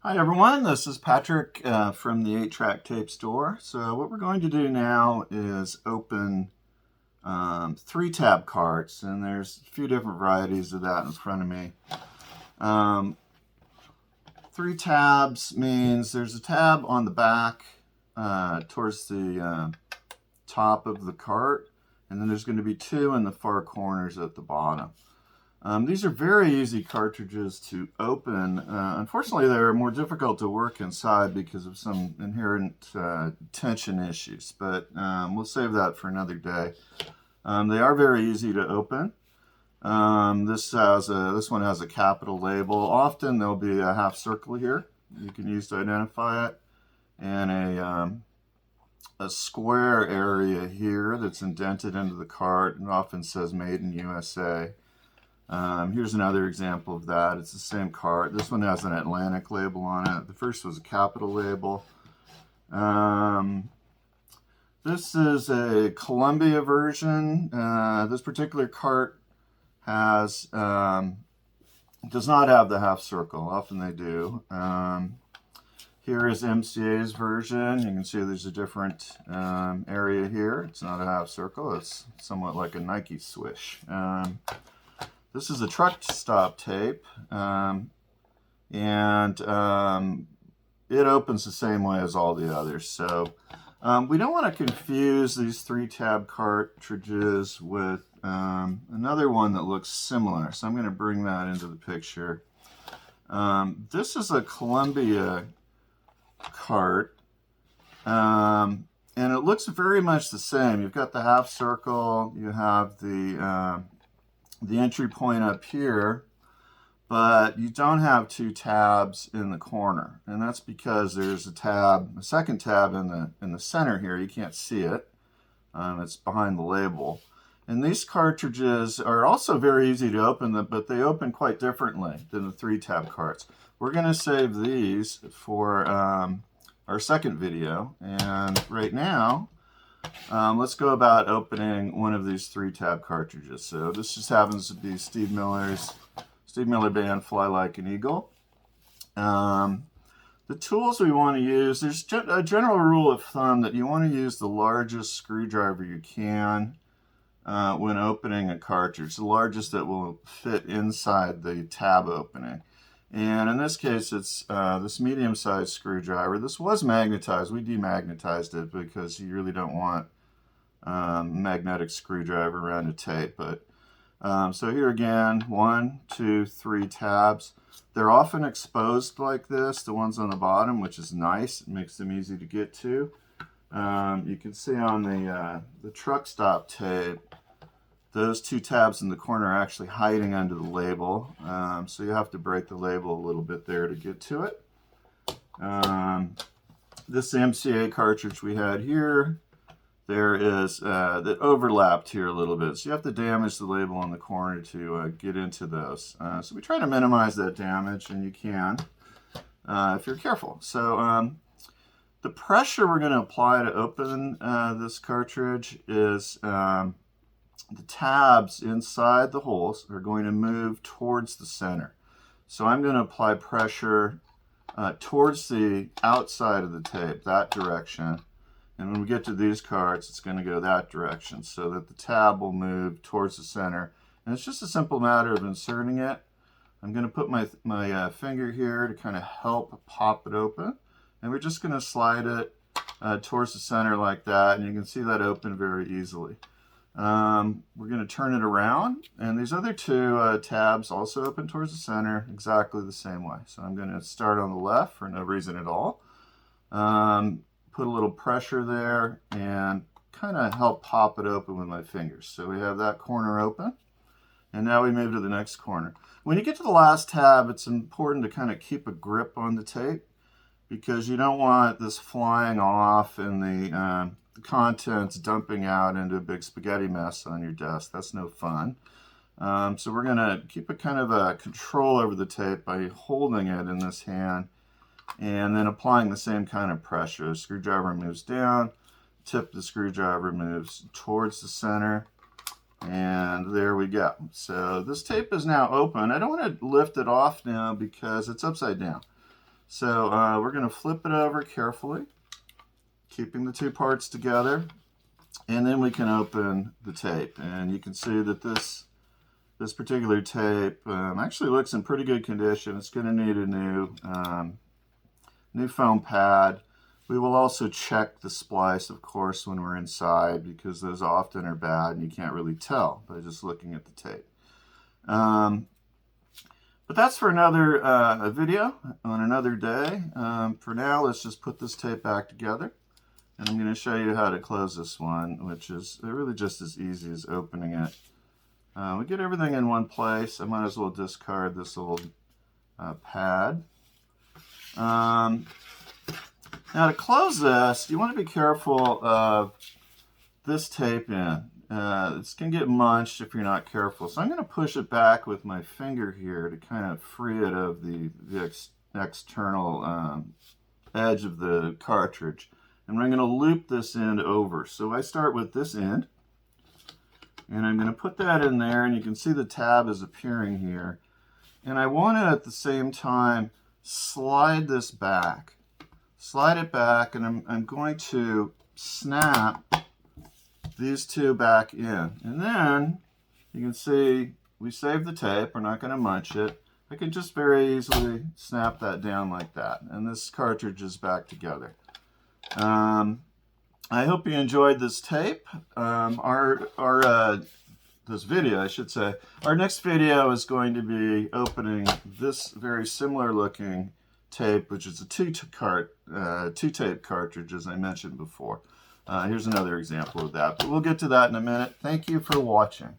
Hi everyone, this is Patrick from the 8-Track Tape Store. So what we're going to do now is open 3-tab carts, and there's a few different varieties of that in front of me. 3 tabs means there's a tab on the back towards the top of the cart, and then there's going to be 2 in the far corners at the bottom. These are very easy cartridges to open. Unfortunately, they're more difficult to work inside because of some inherent tension issues, but we'll save that for another day. They are very easy to open. This one has a capital label. Often there'll be a half circle here you can use to identify it, and a square area here that's indented into the cart and often says Made in USA. Here's another example of that. It's the same cart. This one has an Atlantic label on it. The first was a capital label. This is a Columbia version. This particular cart does not have the half circle. Often they do. Here is MCA's version. You can see there's a different area here. It's not a half circle. It's somewhat like a Nike swish. This is a truck stop tape, and it opens the same way as all the others. So we don't want to confuse these 3-tab cartridges with another one that looks similar. So I'm going to bring that into the picture. This is a Columbia cart, and it looks very much the same. You've got the half circle, you have the entry point up here, but you don't have 2 tabs in the corner, and that's because there's a second tab in the center here. You can't see it. It's behind the label. And these cartridges are also very easy to open, but they open quite differently than the 3-tab carts. We're going to save these for our second video, and right now let's go about opening one of these 3-tab cartridges. So this just happens to be Steve Miller Band Fly Like an Eagle. The tools we want to use, there's a general rule of thumb that you want to use the largest screwdriver you can when opening a cartridge, the largest that will fit inside the tab opening. And in this case, it's this medium-sized screwdriver. This was magnetized. We demagnetized it because you really don't want magnetic screwdriver around a tape. But so here again, 1, 2, 3 tabs. They're often exposed like this, the ones on the bottom, which is nice. It makes them easy to get to. You can see on the truck stop tape, those 2 tabs in the corner are actually hiding under the label, so you have to break the label a little bit there to get to it. This MCA cartridge we had here, there is that overlapped here a little bit, so you have to damage the label on the corner to get into those. So we try to minimize that damage, and you can if you're careful. So the pressure we're going to apply to open this cartridge is the tabs inside the holes are going to move towards the center. So I'm going to apply pressure towards the outside of the tape, that direction. And when we get to these carts, it's going to go that direction so that the tab will move towards the center. And it's just a simple matter of inserting it. I'm going to put my finger here to kind of help pop it open. And we're just going to slide it towards the center like that. And you can see that open very easily. We're going to turn it around, and these other 2 tabs also open towards the center exactly the same way. So I'm going to start on the left for no reason at all. Put a little pressure there and kind of help pop it open with my fingers. So we have that corner open, and now we move to the next corner. When you get to the last tab, it's important to kind of keep a grip on the tape because you don't want this flying off and the contents dumping out into a big spaghetti mess on your desk. That's no fun. So we're going to keep a kind of a control over the tape by holding it in this hand and then applying the same kind of pressure. The screwdriver moves down, tip of the screwdriver moves towards the center, and there we go. So this tape is now open. I don't want to lift it off now because it's upside down. So we're going to flip it over carefully, keeping the two parts together, and then we can open the tape. And you can see that this particular tape actually looks in pretty good condition. It's going to need a new foam pad. We will also check the splice, of course, when we're inside, because those often are bad and you can't really tell by just looking at the tape. But that's for another video on another day. For now, let's just put this tape back together. And I'm going to show you how to close this one, which is really just as easy as opening it. We get everything in one place. I might as well discard this little pad. Now to close this, you want to be careful of this tape in. It's going to get munched if you're not careful. So I'm going to push it back with my finger here to kind of free it of the external edge of the cartridge. And I'm going to loop this end over. So I start with this end. And I'm going to put that in there, and you can see the tab is appearing here. And I want to, at the same time, slide this back. Slide it back, and I'm going to snap these two back in. And then, you can see, we saved the tape. We're not going to munch it. I can just very easily snap that down like that. And this cartridge is back together. I hope you enjoyed this tape. This video, I should say. Our next video is going to be opening this very similar looking tape, which is a two-tape cartridge, as I mentioned before. Here's another example of that, but we'll get to that in a minute. Thank you for watching.